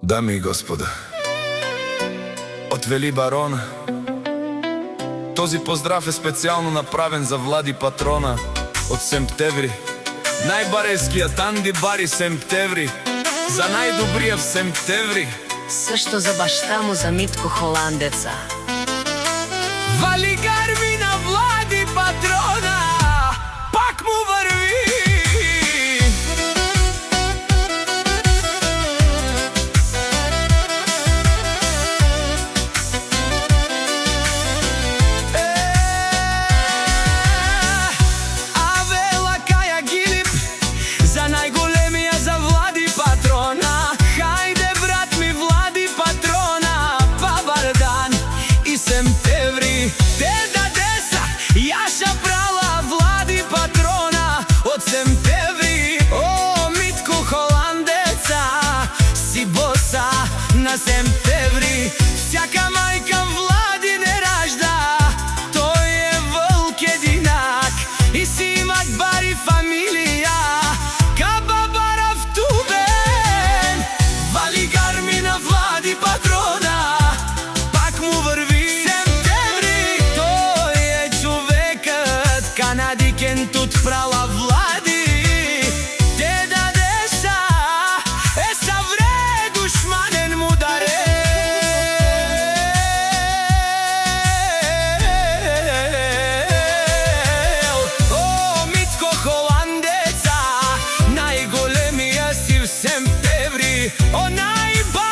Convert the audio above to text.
Дами и господа, од Вели Барон, този поздрав е специјално направен за Влади Патрона од Семптеври. Најбарескиот Анди Бари Семптеври, за најдобриот Семптеври. Също за баща му, за Митко Холандеца. Вали гарми на Влади Патрона, пак му върви. Авела Кая Гилип, за најголемија, за Влади Патрона. Хајде брат ми Влади Патрона, Павардан и Семптеври. Деда деса, Јаша брала Влади Патрона од Семптеври. О, Митко Холандеца, си боса на Семптеври. Всяка мајка Влади не ражда, тој е вълк единак. И си имат бари фамилија, каба барав тубен. Вали гарми на Влади Патрона, пак му върви. Семптеври, тој е човекът, канадикентот прала Влади. Деда деса е савре душманен му дарел. О, Митко Холандеца, најголемија си в Семптеври. О, најба